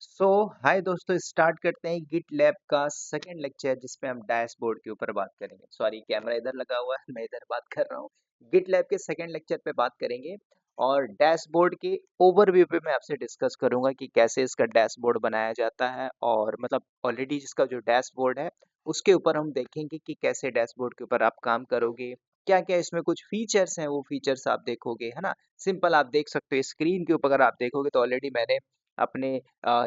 सो हाय दोस्तों, स्टार्ट करते हैं गिट लैब का सेकंड लेक्चर जिसपे हम डैशबोर्ड के ऊपर बात करेंगे। सॉरी, कैमरा इधर लगा हुआ है, मैं इधर बात कर रहा हूँ। गिट लैब के सेकंड लेक्चर पे बात करेंगे और डैशबोर्ड के ओवरव्यू पे मैं आपसे डिस्कस करूंगा कि कैसे इसका डैशबोर्ड बनाया जाता है। और मतलब ऑलरेडी जिसका जो डैशबोर्ड है उसके ऊपर हम देखेंगे कि कैसे डैशबोर्ड के ऊपर आप काम करोगे, क्या क्या इसमें कुछ फीचर्स हैं, वो फीचर्स आप देखोगे, है ना। सिंपल आप देख सकते हो स्क्रीन के ऊपर, अगर आप देखोगे तो ऑलरेडी मैंने अपने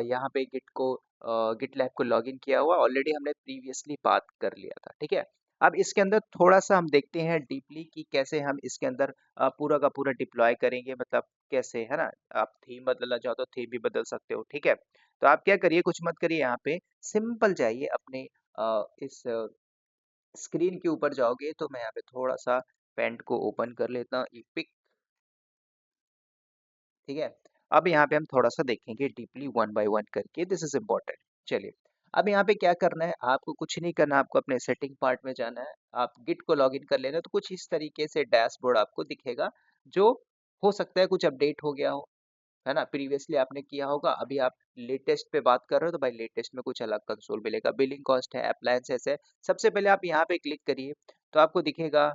यहाँ पे गिट लैब को लॉगिन किया हुआ ऑलरेडी, हमने प्रीवियसली बात कर लिया था, ठीक है। अब इसके अंदर थोड़ा-सा हम देखते हैं डीपली कि कैसे हम इसके अंदर पूरा का पूरा डिप्लॉय करेंगे, मतलब कैसे, है ना। आप थीम बदलना चाहो तो थीम भी बदल सकते हो, ठीक है। तो आप क्या करिए, कुछ मत करिए, यहाँ पे सिंपल जाइए अपने इस स्क्रीन के ऊपर जाओगे तो मैं यहाँ पे थोड़ा-सा पेंट को ओपन कर लेता हूँ, इपिक, ठीक है। अब यहाँ पे हम थोड़ा-सा देखेंगे डीपली वन बाय वन करके, दिस इज़ इम्पोर्टेंट। चलिए, अब यहाँ पे क्या करना है, आपको कुछ नहीं करना, आपको अपने सेटिंग पार्ट में जाना है। आप गिट को लॉगिन कर लेना, तो कुछ इस तरीके से डैशबोर्ड आपको दिखेगा, जो हो सकता है कुछ अपडेट हो गया हो, है ना। प्रीवियसली आपने किया होगा, अभी आप लेटेस्ट पे बात कर रहे हो तो भाई लेटेस्ट में कुछ अलग कंसोल मिलेगा, बिलिंग कॉस्ट है, अप्लायंसेस है। सबसे पहले आप यहाँ पे क्लिक करिए तो आपको दिखेगा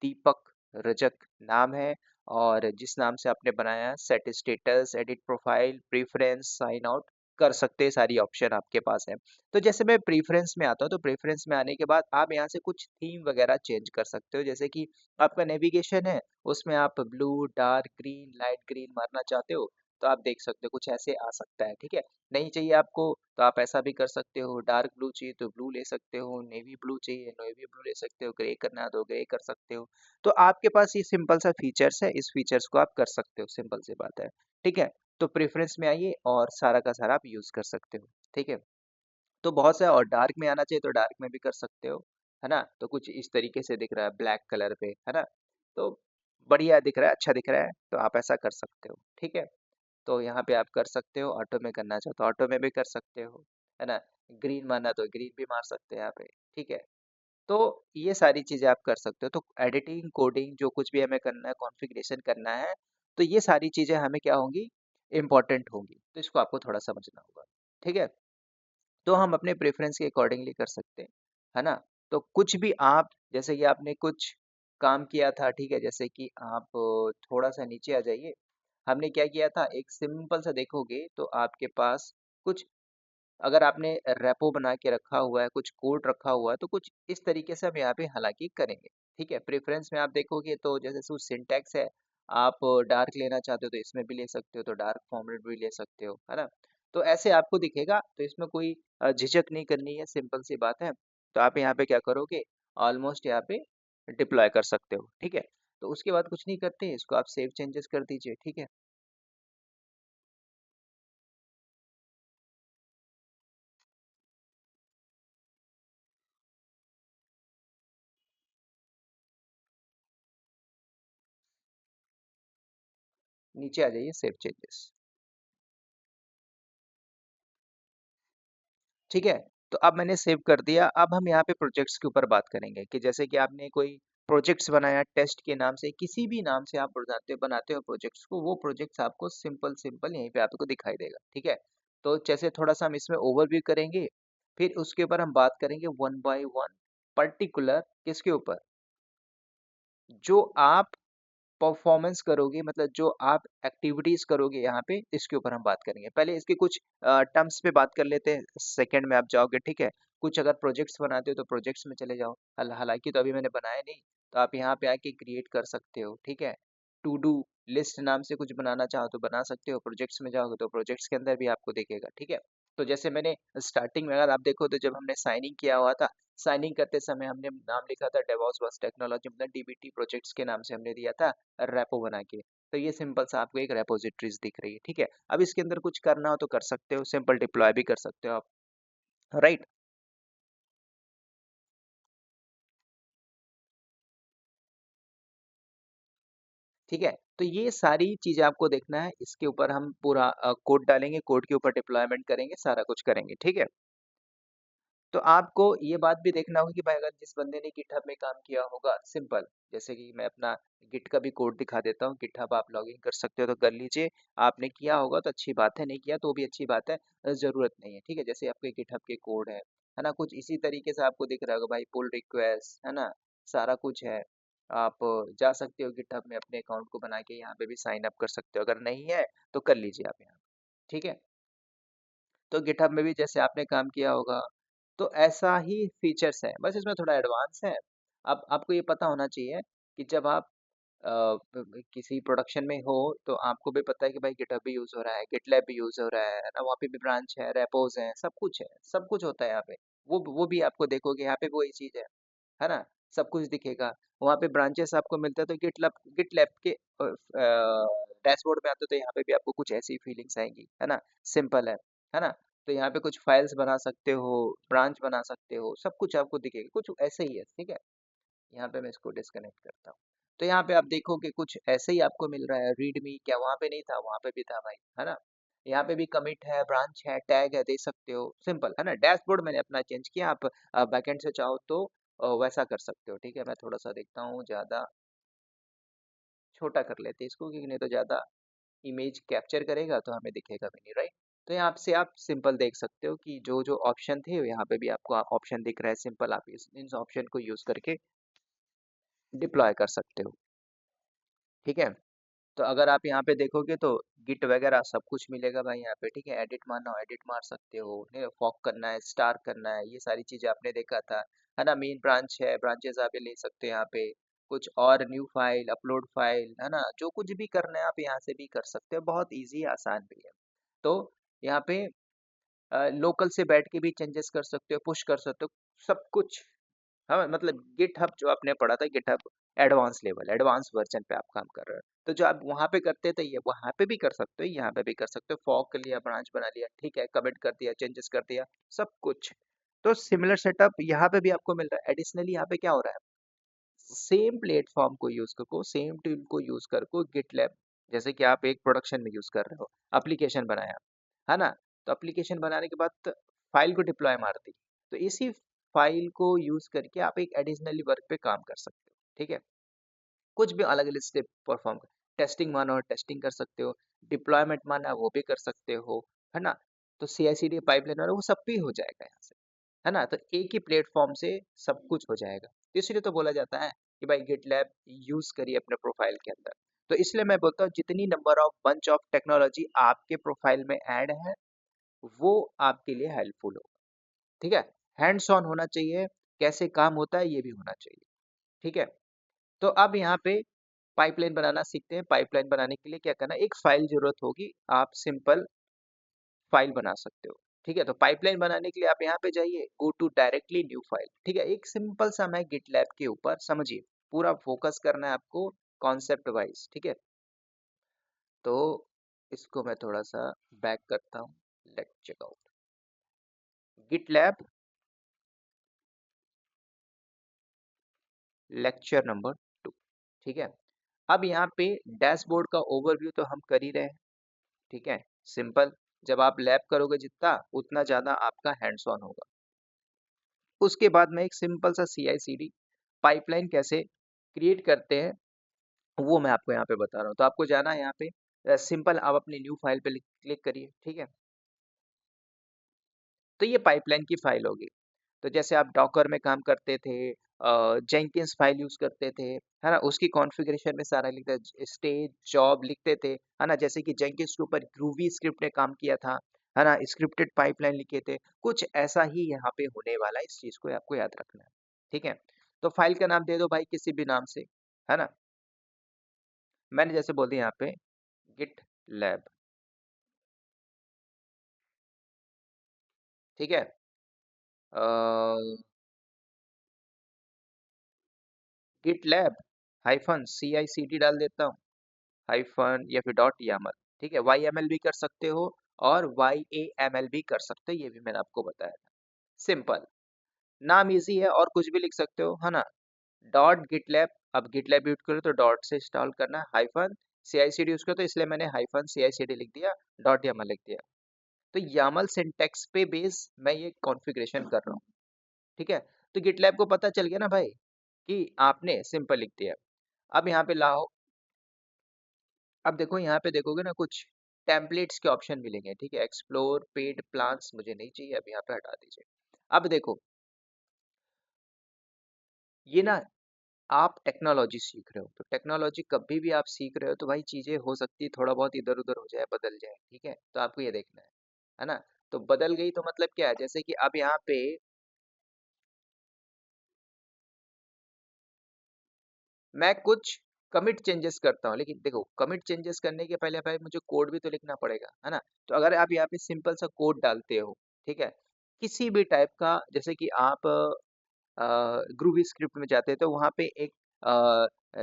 दीपक रजक नाम है, और जिस नाम से आपने बनाया है, set status, edit profile, preference, sign out कर सकते हैं, सारी ऑप्शन आपके पास है। तो जैसे मैं प्रेफरेंस में आता हूँ, तो प्रेफरेंस में आने के बाद आप यहाँ से कुछ थीम वगैरह चेंज कर सकते हो, जैसे कि आपका नेविगेशन है, उसमें आप blue, dark green, light green मारना चाहते हो तो आप देख सकते हो कुछ ऐसे आ सकता है, ठीक है। नहीं चाहिए आपको तो आप ऐसा भी कर सकते हो, डार्क ब्लू चाहिए तो ब्लू ले सकते हो, नेवी ब्लू चाहिए नेवी ब्लू ले सकते हो, ग्रे करना है तो ग्रे कर सकते हो। तो आपके पास ये सिंपल सा फीचर्स है, इस फीचर्स को आप कर सकते हो, सिंपल सी बात है, ठीक है। तो प्रेफरेंस में आइए और सारा का सारा आप यूज कर सकते हो, ठीक है। तो बहुत सा, और डार्क में आना चाहिए तो डार्क में भी कर सकते हो, है ना। तो कुछ इस तरीके से दिख रहा है ब्लैक कलर पे, है ना। तो बढ़िया दिख रहा है, अच्छा दिख रहा है, तो आप ऐसा कर सकते हो, ठीक है। तो यहाँ पे आप कर सकते हो, ऑटो में करना चाहो तो ऑटो में भी कर सकते हो, है ना। ग्रीन मारना तो ग्रीन भी मार सकते हैं यहाँ पे, ठीक है। तो ये सारी चीजें आप कर सकते हो। तो एडिटिंग, कोडिंग, जो कुछ भी हमें करना है, कॉन्फ़िगरेशन करना है, तो ये सारी चीजें हमें क्या होंगी, इम्पोर्टेंट होंगी, तो इसको आपको थोड़ा समझना होगा, ठीक है। तो हम अपने प्रेफ़रेंस के अकॉर्डिंगली कर सकते हैं, है ना? तो कुछ भी आप, जैसे कि आपने कुछ काम किया था, ठीक है? जैसे कि आप थोड़ा-सा नीचे आ जाइए। हमने क्या किया था, एक सिंपल सा देखोगे तो आपके पास कुछ, अगर आपने रेपो बना के रखा हुआ है, कुछ कोड रखा हुआ है, तो कुछ इस तरीके से हम यहाँ पे हालाँकि करेंगे, ठीक है? प्रेफ़रेंस में आप देखोगे तो जैसे कुछ सिंटैक्स है, आप डार्क लेना चाहते हो तो इसमें भी ले सकते हो, तो डार्क फॉर्मेट भी ले सकते हो, है ना? तो ऐसे आपको दिखेगा, तो इसमें कोई झिझक नहीं करनी है, सिंपल सी बात है। तो आप यहाँ पे क्या करोगे, ऑलमोस्ट यहाँ पे डिप्लॉय कर सकते हो, ठीक है? तो उसके बाद कुछ नहीं करते, इसको आप सेव चेंजेस कर दीजिए, ठीक है? नीचे आ जाइए, सेव चेंजेस। ठीक है? तो अब मैंने सेव कर दिया, अब हम यहाँ पे प्रोजेक्ट्स के ऊपर बात करेंगे कि जैसे कि आपने कोई प्रोजेक्ट्स बनाया टेस्ट के नाम से, किसी भी नाम से आप बनाते हो प्रोजेक्ट्स को, वो प्रोजेक्ट्स आपको सिंपल सिंपल यहीं पे आपको दिखाई देगा, ठीक है? तो जैसे थोड़ा-सा हम इसमें ओवरव्यू करेंगे, फिर उसके ऊपर हम बात करेंगे वन बाय वन, पर्टिकुलर किसके ऊपर? जो आप परफॉर्मेंस करोगे, मतलब जो आप एक्टिविटीज करोगे यहाँ पे, इसके ऊपर हम बात करेंगे। पहले इसके कुछ टर्म्स पे बात कर लेते हैं, सेकंड में आप जाओगे, ठीक है। कुछ अगर प्रोजेक्ट्स बनाते हो तो प्रोजेक्ट्स में चले जाओ, हालांकि तो अभी मैंने बनाया नहीं, तो आप यहाँ पे आके क्रिएट कर सकते हो, ठीक है। टू डू लिस्ट नाम से कुछ बनाना चाहो तो बना सकते हो, प्रोजेक्ट्स में जाओगे तो प्रोजेक्ट्स के अंदर भी आपको दिखेगा, ठीक है। तो जैसे मैंने स्टार्टिंग में, अगर आप देखो तो जब हमने साइन इन किया हुआ था, साइन इन करते समय हमने नाम लिखा था डेवॉप्स बस टेक्नोलॉजी, मतलब डीबीटी प्रोजेक्ट्स के नाम से हमने दिया था, रेपो बना के। तो ये सिंपल सा आपको एक रेपोजिटरीज दिख रही है, ठीक है। अब इसके अंदर कुछ करना हो तो कर सकते हो, सिंपल डिप्लॉय भी कर सकते हो आप, राइट। ठीक है, तो ये सारी चीजें आपको देखना है, इसके ऊपर हम पूरा कोड डालेंगे, कोड के ऊपर डिप्लॉयमेंट करेंगे, सारा कुछ करेंगे, ठीक है। तो आपको ये बात भी देखना होगा कि भाई अगर जिस बंदे ने गिटहब में काम किया होगा, सिंपल, जैसे कि मैं अपना गिट का भी कोड दिखा देता हूँ। गिटहब आप लॉगिन कर सकते हो तो कर लीजिए। आपने किया होगा तो अच्छी बात है, नहीं किया तो भी अच्छी बात है, जरूरत नहीं है। ठीक है, जैसे आपके गिटहब के कोड है ना, कुछ इसी तरीके से आपको दिख रहा होगा भाई, पुल रिक्वेस्ट है ना, सारा कुछ है। आप जा सकते हो गिटहब में, अपने अकाउंट को बना के यहाँ पे भी साइन अप कर सकते हो, अगर नहीं है तो कर लीजिए आप यहाँ। ठीक है, तो गिटहब में भी जैसे आपने काम किया होगा, तो ऐसा ही फीचर्स है, बस इसमें थोड़ा एडवांस है। अब आपको ये पता होना चाहिए कि जब आप किसी प्रोडक्शन में हो तो आपको भी पता है कि भाई गिटहब भी यूज हो रहा है, गिटलैब भी यूज हो रहा है ना, वहाँ पे भी ब्रांच है, रेपोज है, सब कुछ है, सब कुछ होता है यहाँ पे। वो भी आपको देखोगे यहाँ पे भी वही चीज है ना, सब कुछ दिखेगा। वहाँ पे ब्रांचेस आपको मिलते हैं, तो गिटलैब के डैशबोर्ड में आते तो यहाँ पे भी आपको कुछ ऐसी फीलिंग्स आएंगी, है ना, सिंपल है ना। तो यहाँ पे कुछ फाइल्स बना सकते हो, ब्रांच बना सकते हो, सब कुछ आपको दिखेगा, कुछ ऐसे ही है। ठीक है, यहाँ पे मैं इसको डिस्कनेक्ट करता हूँ। तो यहाँ पे आप देखोगे कुछ ऐसे ही आपको मिल रहा है, रीडमी क्या वहाँ पे नहीं था, वहाँ पे भी था भाई, है ना। यहाँ पे भी कमिट है, ब्रांच है, टैग है, देख सकते हो, सिंपल है ना। डैशबोर्ड मैंने अपना चेंज किया, आप बैकएंड से चाहो तो वैसा कर सकते हो। ठीक है, मैं थोड़ा सा देखता हूँ, ज़्यादा छोटा कर लेते हैं इसको, क्योंकि नहीं तो ज़्यादा इमेज कैप्चर करेगा तो हमें दिखेगा भी नहीं, राइट। तो यहाँ से आप सिंपल देख सकते हो कि जो जो ऑप्शन थे यहाँ पे भी आपको ऑप्शन दिख रहा है, सिंपल आप इन ऑप्शन को यूज करके डिप्लॉय कर सकते हो। ठीक है, तो अगर आप यहाँ पे देखोगे तो गिट वगैरह सब कुछ मिलेगा भाई यहाँ पे। ठीक है, एडिट मारना हो एडिट मार सकते हो, नहीं फॉक करना है, स्टार करना है, ये सारी चीजें आपने देखा था, है ना। मेन ब्रांच है, ब्रांचेस आप ये ले सकते हो यहाँ पे। कुछ और न्यू फाइल, अपलोड फाइल, है ना, जो कुछ भी करना है आप यहाँ से भी कर सकते हो, बहुत इजी आसान भी है। तो यहाँ पे लोकल से बैठ के भी चेंजेस कर सकते हो, पुश कर सकते हो, सब कुछ। हाँ, मतलब गिटहब जो आपने पढ़ा था, GitHub advance level, advance version पे आप काम कर रहे हो, तो जो आप वहाँ पे करते थे ये वहाँ पे भी कर सकते हो, यहाँ पे भी कर सकते हो। फॉर्क कर लिया, ब्रांच बना लिया, ठीक है, कमेंट कर दिया, चेंजेस कर दिया, सब कुछ। तो सिमिलर सेटअप यहाँ पे भी आपको मिल रहा है। एडिशनली यहाँ पे क्या हो रहा है, सेम प्लेटफॉर्म को यूज करो, सेम टूल को यूज करो, गिटलैब, जैसे कि आप एक प्रोडक्शन में यूज कर रहे हो, एप्लीकेशन बनाया, है ना, तो एप्लीकेशन बनाने के बाद फाइल को डिप्लॉय मार दी, तो इसी फाइल को यूज करके आप एक एडिशनली वर्क पे काम कर सकते हो। ठीक है, कुछ भी अलग अलग स्टेप परफॉर्म कर, टेस्टिंग माना हो टेस्टिंग कर सकते हो, डिप्लॉयमेंट माना है वो भी कर सकते हो, है ना। तो सी आई सी डी पाइपलाइन वाला वो सब भी हो जाएगा यहाँ से, है ना। तो एक ही प्लेटफॉर्म से सब कुछ हो जाएगा, तो इसलिए तो बोला जाता है कि भाई गिटलैब यूज करिए अपने प्रोफाइल के अंदर। तो इसलिए मैं बोलता हूँ जितनी number of bunch of technology आपके प्रोफाइल में ऐड है, वो आपके लिए हेल्पफुल होगा। ठीक है, हैंड्स ऑन होना चाहिए, कैसे काम होता है ये भी होना चाहिए। ठीक है, तो अब यहाँ पे पाइपलाइन बनाना सीखते हैं। पाइपलाइन बनाने के लिए क्या करना है, एक फाइल जरूरत होगी, आप सिंपल फाइल बना सकते हो। ठीक है, तो पाइपलाइन बनाने के लिए आप यहाँ पे जाइए, go to directly new file. ठीक है, एक सिंपल सा मैं गिटलैब के ऊपर, समझिए, पूरा फोकस करना है आपको कॉन्सेप्ट वाइज। ठीक है, तो इसको मैं थोड़ा सा बैक करता हूँ, let check out GitLab lecture number 2। ठीक है, अब यहाँ पे डैशबोर्ड का ओवरव्यू तो हम कर ही रहे हैं। ठीक है, सिंपल, जब आप लैब करोगे जितना उतना ज़्यादा आपका हैंड्स ऑन होगा। उसके बाद में एक सिंपल सा सी आई सी डी पाइपलाइन कैसे क्रिएट करते हैं वो मैं आपको यहाँ पे बता रहा हूँ। तो आपको जाना है यहाँ पे, सिंपल आप अपनी न्यू फाइल पे क्लिक करिए। ठीक है, तो ये पाइपलाइन की फाइल होगी। तो जैसे आप डॉकर में काम करते थे, जेंकिंस फाइल यूज करते थे, है ना, उसकी कॉन्फ़िगरेशन में सारा लिखते, स्टेज जॉब लिखते थे, है ना, जैसे कि जेंकिंस के ऊपर ग्रूवी स्क्रिप्ट ने काम किया था, है ना, स्क्रिप्टेड पाइपलाइन लिखे थे, कुछ ऐसा ही यहाँ पे होने वाला है। इस चीज को आपको याद रखना है। ठीक है, तो फाइल का नाम दे दो भाई किसी भी नाम से, है ना। मैंने जैसे बोल दिया यहाँ पे गिट लैब। ठीक है, GitLab hyphen C I C D डाल देता हूँ, हाइफन या फिर डॉट यामल। ठीक है, वाई एम एल भी कर सकते हो और वाई ए एम एल भी कर सकते हो, ये भी मैंने आपको बताया था। सिंपल, नाम इजी है, और कुछ भी लिख सकते हो, है ना। डॉट गिटलैब, अब गिटलैब यूज करो तो डॉट से इंस्टॉल करना, hyphen C I C D use करो तो इसलिए मैंने hyphen C I C D लिख दिया, डॉट यामल लिख दिया। तो यामल सिंटेक्स पे बेस मैं ये कॉन्फ़िगरेशन कर रहा हूँ। ठीक है। तो गिटलैब को पता चल गया ना भाई कि आपने सिंपल लिख दिया। अब यहाँ पे लाओ, अब देखो यहाँ पे देखोगे ना कुछ टेम्पलेट्स के ऑप्शन मिलेंगे, ठीक है। एक्सप्लोर पेड प्लान्स मुझे नहीं चाहिए, अब यहाँ पे हटा दीजिए। अब देखो ये ना, आप टेक्नोलॉजी सीख रहे हो, तो टेक्नोलॉजी कभी भी आप सीख रहे हो तो भाई चीजें हो सकती है थोड़ा बहुत इधर उधर हो जाए, बदल जाए, ठीक है। तो आपको ये देखना है ना। तो बदल गई तो मतलब क्या है, जैसे कि अब यहाँ पे मैं कुछ कमिट चेंजेस करता हूँ, लेकिन देखो कमिट चेंजेस करने के पहले भाई मुझे कोड भी तो लिखना पड़ेगा, है ना। तो अगर आप यहाँ पे सिंपल सा कोड डालते हो, ठीक है, किसी भी टाइप का, जैसे कि आप ग्रूवी स्क्रिप्ट में जाते तो वहाँ पे एक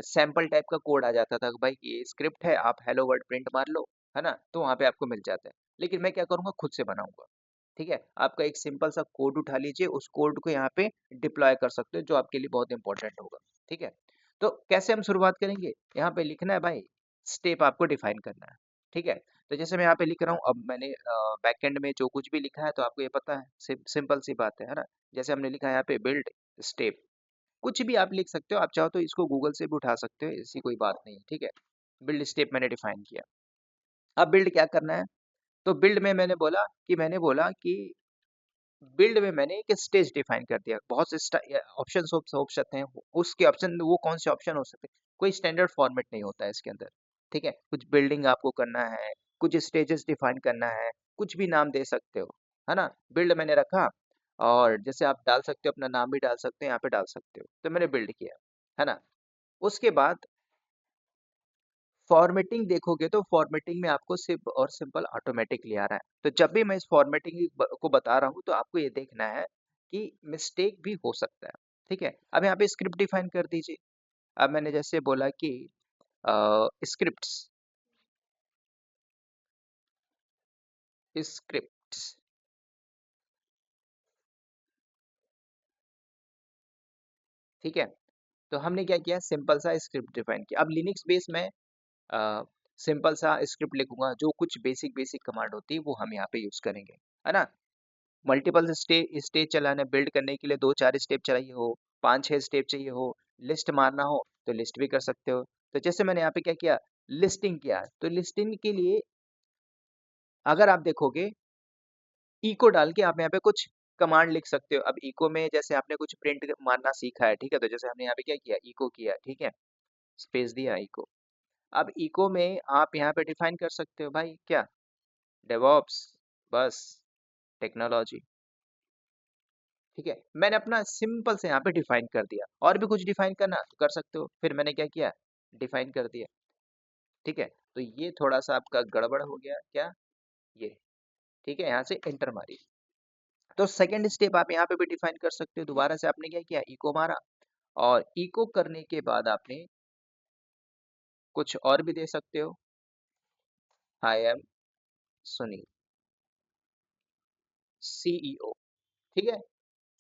सैंपल टाइप का कोड आ जाता था कि भाई ये स्क्रिप्ट है, आप हेलो वर्ल्ड प्रिंट मार लो, है ना। तो वहाँ पे आपको मिल जाता है। लेकिन मैं क्या करूँगा, खुद से बनाऊंगा, ठीक है। आपका एक सिंपल सा कोड उठा लीजिए, उस कोड को यहाँ पे डिप्लॉय कर सकते हो, जो आपके लिए बहुत इंपॉर्टेंट होगा, ठीक है। तो कैसे हम शुरुआत करेंगे, यहाँ पे लिखना है भाई, स्टेप आपको डिफाइन करना है, ठीक है। तो जैसे मैं यहाँ पे लिख रहा हूँ, अब मैंने बैकएंड में जो कुछ भी लिखा है तो आपको ये पता है, सिंपल सी बात है ना। जैसे हमने लिखा है यहाँ पे बिल्ड स्टेप, कुछ भी आप लिख सकते हो, आप चाहो तो इसको गूगल से भी उठा सकते हो, ऐसी कोई बात नहीं है, ठीक है। बिल्ड स्टेप मैंने डिफाइन किया। अब बिल्ड क्या करना है, तो बिल्ड में मैंने बोला कि बिल्ड में मैंने एक स्टेज डिफाइन कर दिया। बहुत से ऑप्शन हो सकते हैं, उसके ऑप्शन वो कौन से ऑप्शन हो सकते हैं, कोई स्टैंडर्ड फॉर्मेट नहीं होता है इसके अंदर, ठीक है। कुछ बिल्डिंग आपको करना है, कुछ स्टेजेस डिफाइन करना है, कुछ भी नाम दे सकते हो, है ना। बिल्ड मैंने रखा, और जैसे आप डाल सकते हो अपना नाम भी डाल सकते हो, यहाँ पे डाल सकते हो, तो मैंने बिल्ड किया, है ना। उसके बाद फॉर्मेटिंग देखोगे तो फॉर्मेटिंग में आपको सिर्फ और सिंपल ऑटोमेटिकली आ रहा है। तो जब भी मैं इस फॉर्मेटिंग को बता रहा हूँ तो आपको ये देखना है कि मिस्टेक भी हो सकता है, ठीक है। अब यहाँ पे स्क्रिप्ट डिफाइन कर दीजिए। अब मैंने जैसे बोला कि स्क्रिप्ट्स स्क्रिप्ट्स ठीक है। तो हमने क्या किया, सिंपल सा स्क्रिप्ट डिफाइन किया। अब लिनक्स बेस में सिंपल सा स्क्रिप्ट लिखूंगा, जो कुछ बेसिक बेसिक कमांड होती है वो हम यहाँ पे यूज करेंगे, है ना। मल्टीपल स्टेज चलाना, बिल्ड करने के लिए 2-4 स्टेप चाहिए हो, 5-6 स्टेप चाहिए हो, लिस्ट मारना हो तो लिस्ट भी कर सकते हो। तो जैसे मैंने यहाँ पे क्या किया, लिस्टिंग किया, तो लिस्टिंग के लिए अगर आप देखोगे इको डाल के आप यहाँ पे कुछ कमांड लिख सकते हो। अब इको में जैसे आपने कुछ प्रिंट मारना सीखा है, ठीक है, तो जैसे हमने यहाँ पे क्या किया, इको किया, ठीक है, स्पेस दिया, इको। अब इको में आप यहाँ पे डिफाइन कर सकते हो भाई क्या, डेवऑप्स, बस, टेक्नोलॉजी, ठीक है। मैंने अपना सिंपल से यहाँ पे डिफाइन कर दिया, और भी कुछ डिफाइन करना तो कर सकते हो, फिर मैंने क्या किया, डिफाइन कर दिया, ठीक है। तो ये थोड़ा सा आपका गड़बड़ हो गया क्या, ये, ठीक है, यहाँ से एंटर मारिए। तो सेकंड स्टेप आप यहाँ पे भी डिफाइन कर सकते हो, दोबारा से आपने क्या किया, इको मारा, और इको करने के बाद आपने कुछ और भी दे सकते हो, आई एम सुनील, सीईओ, ठीक है,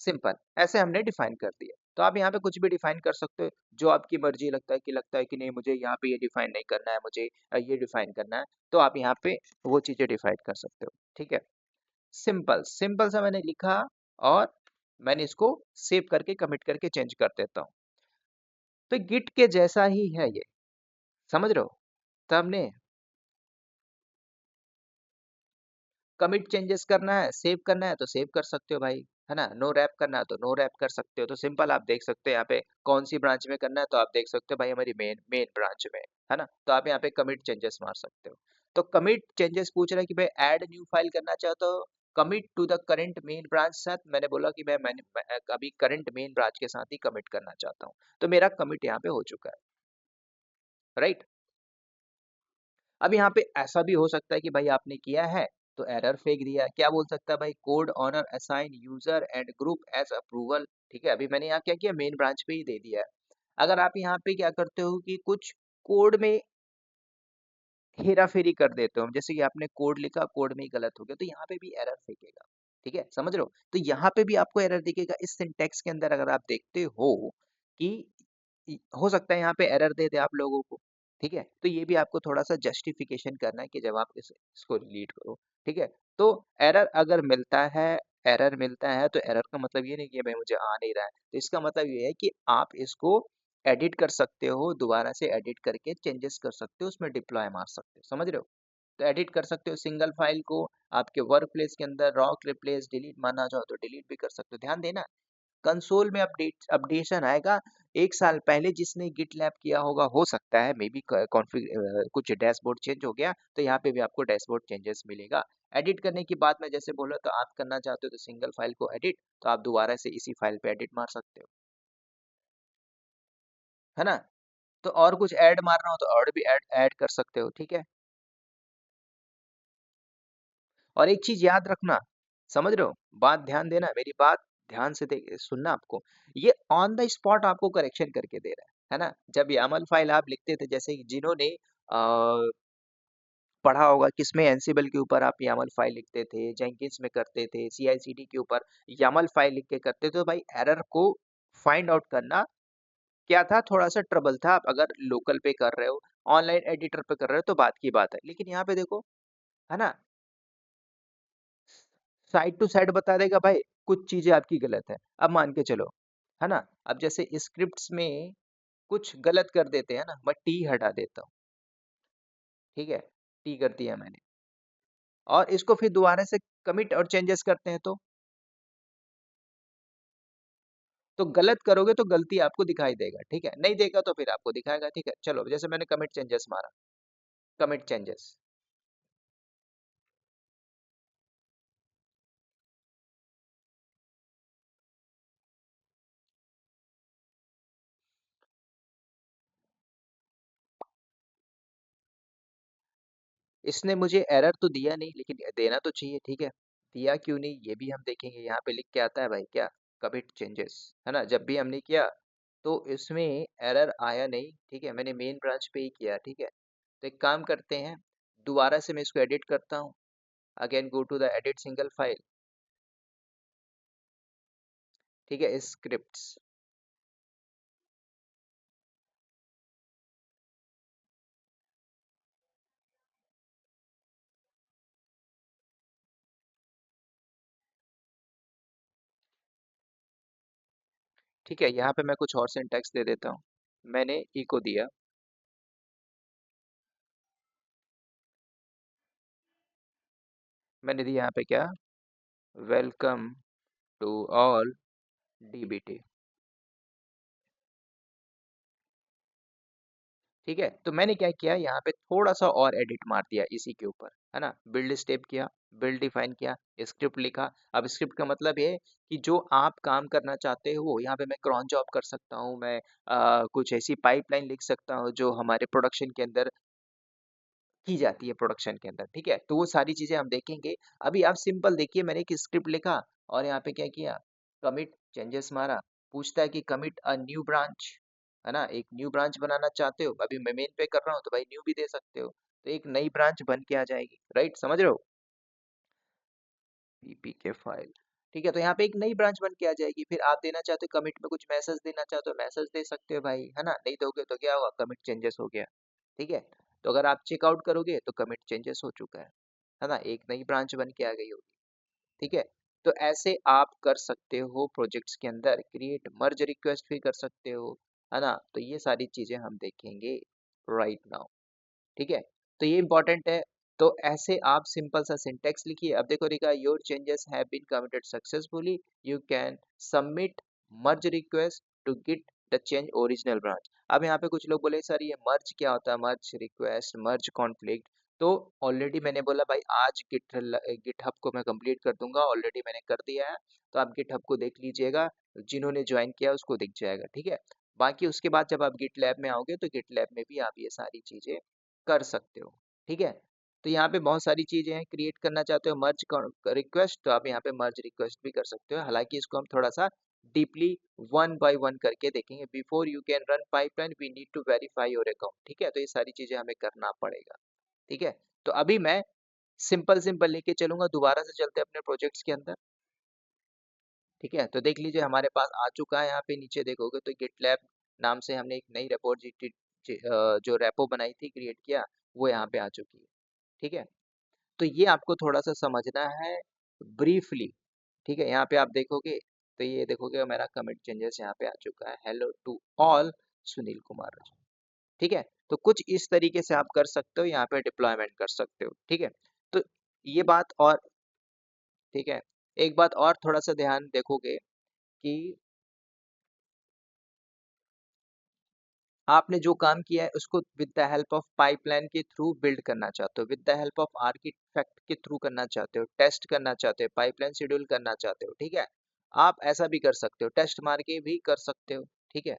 सिंपल, ऐसे हमने डिफाइन कर दिया। तो आप यहाँ पे कुछ भी डिफाइन कर सकते हो, जो आपकी मर्जी लगता है कि नहीं मुझे यहाँ पे ये डिफाइन नहीं करना है, मुझे ये डिफाइन करना है, तो आप यहाँ पे वो चीजें डिफाइन कर सकते हो, ठीक है। सिंपल सिंपल सा मैंने लिखा, और मैंने इसको सेव करके कमिट करके चेंज कर देता हूँ। तो गिट के जैसा ही है ये, समझ रहे हो। तो हमने कमिट चेंजेस करना है, सेव करना है तो सेव कर सकते हो भाई, है ना। नो रैप करना है तो नो रैप कर सकते हो। तो सिंपल आप देख सकते हो यहाँ पे कौन सी ब्रांच में करना है, तो आप देख सकते हो भाई हमारी मेन मेन ब्रांच में, है ना। तो आप यहाँ पे कमिट चेंजेस मार सकते हो। तो कमिट चेंजेस पूछ रहा है कि भाई ऐड न्यू फाइल करना चाहते हो, commit to the current main branch साथ, मैंने बोला कि मैं अभी करंट मेन ब्रांच के साथ ही कमिट करना चाहता हूँ, तो मेरा कमिट यहाँ पे हो चुका है, राइट। अब यहाँ पे ऐसा भी हो सकता है कि भाई आपने किया है तो एरर फेंक दिया, क्या बोल सकता है भाई, code owner assign user and group as approval, ठीक है। अभी मैंने यहाँ क्या किया, मेन ब्रांच पे ही दे दिया है। अगर आप यहाँ पे क्या करते हो कि कुछ कोड में हेरा फेरी कर देते हो, जैसे कि आपने कोड लिखा, कोड में ही गलत हो गया, तो यहाँ पे भी एरर फेंकेगा, ठीक है, समझ रहे हो। तो यहाँ पे भी आपको एरर दिखेगा इस सिंटेक्स के अंदर, अगर आप देखते हो कि हो सकता है यहाँ पे एरर दे दे आप लोगों को, ठीक है। तो ये भी आपको थोड़ा सा जस्टिफिकेशन करना है कि जब आप इसको रीड करो, ठीक है। तो एरर अगर मिलता है एरर मिलता है तो एरर का मतलब ये नहीं कि भाई मुझे आ नहीं रहा है, तो इसका मतलब ये है कि आप इसको एडिट कर सकते हो, दोबारा से एडिट करके चेंजेस कर सकते हो, उसमें डिप्लॉय मार सकते हो, समझ रहे हो? तो एडिट कर सकते हो सिंगल फाइल को, आपके वर्क प्लेस के अंदर रॉक रिप्लेस डिलीट मारना चाहो तो डिलीट भी कर सकते हो। ध्यान देना, कंसोल में अपडेशन आएगा। एक साल पहले जिसने गिट लैब किया होगा, हो सकता है मे बी कॉन्फ़िग कुछ डैशबोर्ड चेंज हो गया, तो यहाँ पे भी आपको डैशबोर्ड चेंजेस मिलेगा। एडिट करने की बात मैं जैसे बोला, तो आप करना चाहते हो तो सिंगल फाइल को एडिट, तो आप दोबारा से इसी फाइल पे एडिट मार सकते हो, है ना? तो और कुछ ऐड मारना हो तो और भी ऐड ऐड कर सकते हो, ठीक है? और एक चीज याद रखना, समझ रहे हो? बात ध्यान देना, मेरी बात ध्यान से सुनना आपको। ये ऑन द स्पॉट आपको करेक्शन करके दे रहा है ना? जब YAML फाइल आप लिखते थे, जैसे कि जिन्होंने पढ़ा होगा किसमें, एंसिबल के ऊपर आप YAML फाइल लिखते थे, जेंकिन्स में करते थे, CI/CD के ऊपर YAML फाइल लिख के करते थे, तो भाई एरर को फाइंड आउट करना क्या था, थोड़ा सा ट्रबल था। आप अगर लोकल पे कर रहे हो, ऑनलाइन एडिटर पे कर रहे हो तो बात की बात है, लेकिन यहाँ पे देखो, है ना, साइड टू साइड बता देगा भाई, कुछ चीजें आपकी गलत है। अब मान के चलो, है ना, अब जैसे स्क्रिप्ट्स में कुछ गलत कर देते हैं ना, मैं टी हटा देता हूँ, ठीक है, टी कर दिया मैंने, और इसको फिर दोबारा से कमिट और चेंजेस करते हैं, तो गलत करोगे तो गलती आपको दिखाई देगा, ठीक है, नहीं देगा तो फिर आपको दिखाएगा, ठीक है। चलो जैसे मैंने कमिट चेंजेस मारा, कमिट चेंजेस, इसने मुझे एरर तो दिया नहीं, लेकिन देना तो चाहिए, ठीक है, दिया क्यों नहीं ये भी हम देखेंगे। यहाँ पे लिख के आता है भाई क्या, कमिट चेंजेस, है ना, जब भी हमने किया तो इसमें एरर आया नहीं, ठीक है, मैंने मेन ब्रांच पे ही किया, ठीक है। तो एक काम करते हैं, दोबारा से मैं इसको एडिट करता हूँ, again go to the edit single file, ठीक है, स्क्रिप्ट्स, ठीक है, यहाँ पे मैं कुछ और सिंटैक्स दे देता हूँ, मैंने इको दिया, मैंने दिया यहाँ पे क्या, वेलकम टू ऑल डीबीटी, ठीक है। तो मैंने क्या किया, यहाँ पे थोड़ा सा और एडिट मार दिया इसी के ऊपर, है ना, बिल्ड स्टेप किया, बिल्ड डिफाइन किया, स्क्रिप्ट लिखा। अब स्क्रिप्ट का मतलब ये है कि जो आप काम करना चाहते हो, यहाँ पे मैं क्रॉन जॉब कर सकता हूँ, मैं कुछ ऐसी पाइपलाइन लिख सकता हूँ जो हमारे प्रोडक्शन के अंदर की जाती है, प्रोडक्शन के अंदर, ठीक है, तो वो सारी चीजें हम देखेंगे। अभी आप सिंपल देखिए, मैंने एक स्क्रिप्ट लिखा और यहाँ पे क्या किया, कमिट चेंजेस मारा, पूछता है कि कमिट अ न्यू ब्रांच, है ना, एक न्यू ब्रांच बनाना चाहते हो, अभी मैं मेन पे कर रहा हूँ तो भाई न्यू भी दे सकते हो, तो एक नई ब्रांच बन के आ जाएगी, राइट, समझ रहे हो, पीपीके फाइल, ठीक है, तो यहाँ पे एक नई ब्रांच बन के आ जाएगी। फिर आप देना चाहते हो कमिट में कुछ मैसेज देना चाहते हो, मैसेज दे सकते हो भाई, है ना, नहीं दोगे तो क्या होगा, कमिट चेंजेस हो गया, ठीक है। तो अगर आप चेकआउट करोगे तो कमिट चेंजेस हो चुका है ना, एक नई ब्रांच बन के आ गई होगी, ठीक है। तो ऐसे आप कर सकते हो प्रोजेक्ट्स के अंदर, क्रिएट मर्ज रिक्वेस्ट भी कर सकते हो, है ना, तो ये सारी चीजें हम देखेंगे राइट नाउ, ठीक है, तो ये इंपॉर्टेंट है। तो ऐसे आप सिंपल सा सिंटेक्स लिखिए। अब देखो लिखा, your changes have been committed successfully, you can submit merge request to get the change original branch. अब यहाँ पे कुछ लोग बोले सर ये मर्ज क्या होता है, मर्ज रिक्वेस्ट, मर्ज कॉन्फ्लिक्ट, तो ऑलरेडी मैंने बोला भाई आज गिटहब को मैं कंप्लीट कर दूंगा, ऑलरेडी मैंने कर दिया है, तो आप गिटहब को देख लीजिएगा, जिन्होंने ज्वाइन किया उसको दिख जाएगा, ठीक है। बाकी उसके बाद जब आप गिट लैब में आओगे तो गिट लैब में भी आप ये सारी चीजें कर सकते हो, ठीक है। तो यहाँ पे बहुत सारी चीजें हैं, क्रिएट करना चाहते हो मर्ज रिक्वेस्ट, तो आप यहाँ पे मर्ज रिक्वेस्ट भी कर सकते हो। हालांकि इसको हम थोड़ा सा डीपली वन बाय वन करके देखेंगे। Before you can run pipeline we need to verify your account, ठीक है, तो ये सारी चीजें हमें करना पड़ेगा, ठीक है। तो अभी मैं सिंपल सिंपल लेके चलूंगा, दोबारा से चलते हैं अपने प्रोजेक्ट्स के अंदर, ठीक है। तो देख लीजिए हमारे पास आ चुका है, यहाँ पे नीचे देखोगे तो गिटलैब नाम से हमने एक नई रेपोजिटरी जो रेपो बनाई थी, क्रिएट किया, वो यहाँ पे आ चुकी है, ठीक है। तो ये आपको थोड़ा सा समझना है ब्रीफली, ठीक है, यहाँ पे आप देखोगे तो ये देखोगे मेरा कमिट चेंजेस यहाँ पे आ चुका है, hello to all Sunil Kumar Raju. ठीक है, तो कुछ इस तरीके से आप कर सकते हो, यहाँ पे डिप्लॉयमेंट कर सकते हो। ठीक है, तो ये बात और ठीक है, एक बात और थोड़ा सा ध्यान देखोगे कि आपने जो काम किया है उसको with the help of pipeline के थ्रू बिल्ड करना चाहते हो, with the help of architect के थ्रू करना चाहते हो, टेस्ट करना चाहते हो, पाइपलाइन शेड्यूल करना चाहते हो। ठीक है, आप ऐसा भी कर सकते हो, टेस्ट मार के भी कर सकते हो। ठीक है,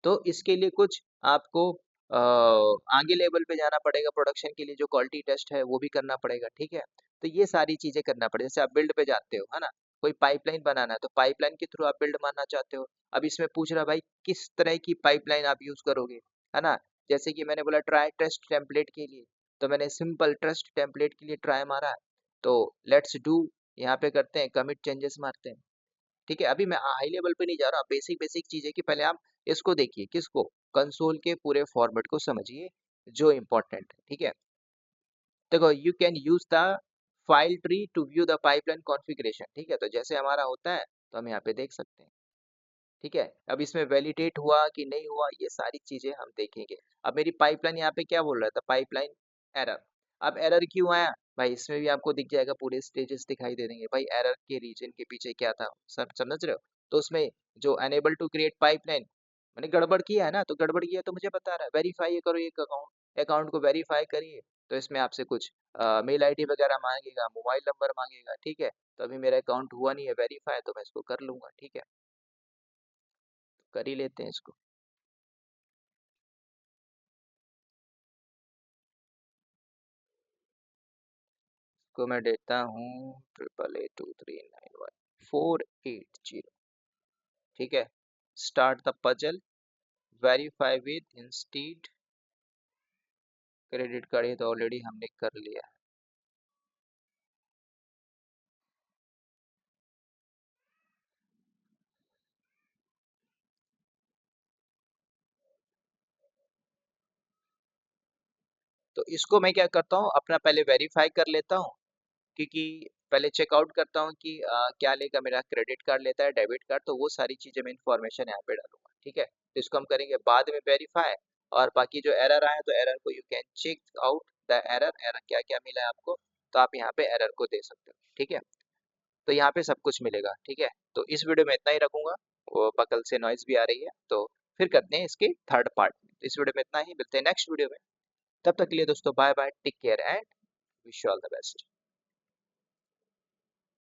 तो इसके लिए कुछ आपको आगे लेवल पे जाना पड़ेगा, प्रोडक्शन के लिए जो क्वालिटी टेस्ट है वो भी करना पड़ेगा। ठीक है, तो ये सारी चीजें करना पड़ेगा। जैसे आप बिल्ड पे जाते हो, है ना, कोई पाइपलाइन बनाना है तो पाइपलाइन के थ्रू आप बिल्ड मारना चाहते हो। अब इसमें पूछ रहा भाई किस तरह की पाइपलाइन आप यूज करोगे, है ना। जैसे कि मैंने बोला ट्राई टेस्ट टेम्पलेट के लिए, तो मैंने सिंपल टेस्ट टेम्पलेट के लिए ट्राई मारा है। तो लेट्स डू, यहाँ पे करते हैं कमिट चेंजेस मारते हैं। ठीक है, अभी मैं हाई लेवल पे नहीं जा रहा, बेसिक बेसिक चीज है कि पहले आप इसको देखिए, किसको, कंसोल के पूरे फॉर्मेट को समझिए जो इम्पोर्टेंट है। ठीक है, देखो you can use the file tree to view the pipeline configuration. ठीक है, तो जैसे हमारा होता है तो हम यहाँ पे देख सकते हैं। ठीक है, अब इसमें वैलिडेट हुआ कि नहीं हुआ ये सारी चीजें हम देखेंगे। अब मेरी पाइपलाइन यहाँ पे क्या बोल रहा था, पाइपलाइन एरर। अब एरर क्यों आया भाई, इसमें भी आपको दिख जाएगा, पूरे स्टेजेस दिखाई दे देंगे भाई, एरर के रीजन के पीछे क्या था, सब समझ रहे हो। तो उसमें जो अनेबल टू क्रिएट पाइपलाइन, मैंने गड़बड़ किया है ना, तो गड़बड़ किया तो मुझे बता रहा है, वेरीफाई ये करो, एक अकाउंट अकाउंट को वेरीफाई करिए। तो इसमें आपसे कुछ मेल आईडी वगैरह मांगेगा, मोबाइल नंबर मांगेगा। ठीक है, तो अभी मेरा अकाउंट हुआ नहीं है वेरीफाई, तो मैं इसको कर लूंगा। ठीक है, कर ही लेते हैं इसको। को मैं देता हूँ 88239148 ठीक है, start the puzzle, verify with instead credit card, ये तो ऑलरेडी हमने कर लिया है। तो इसको मैं क्या करता हूँ, अपना पहले वेरीफाई कर लेता हूँ, क्योंकि पहले चेकआउट करता हूँ कि क्या लेगा, मेरा क्रेडिट कार्ड लेता है, डेबिट कार्ड, तो वो सारी चीजें मैं इन्फॉर्मेशन यहाँ पे डालूंगा। ठीक है, तो इसको हम करेंगे बाद में वेरीफाई। और बाकी जो एरर आया तो एरर को you can check out the error, error क्या क्या मिला है आपको, तो आप यहाँ पे एरर को दे सकते हो। ठीक है, तो यहाँ पे सब कुछ मिलेगा। ठीक है, तो इस वीडियो में इतना ही रखूंगा, वो बगल से नॉइज भी आ रही है, तो फिर करते हैं इसके थर्ड पार्ट में। इस वीडियो में इतना ही, मिलते हैं नेक्स्ट वीडियो में। तब तक के लिए दोस्तों bye bye, take care and wish you all the best.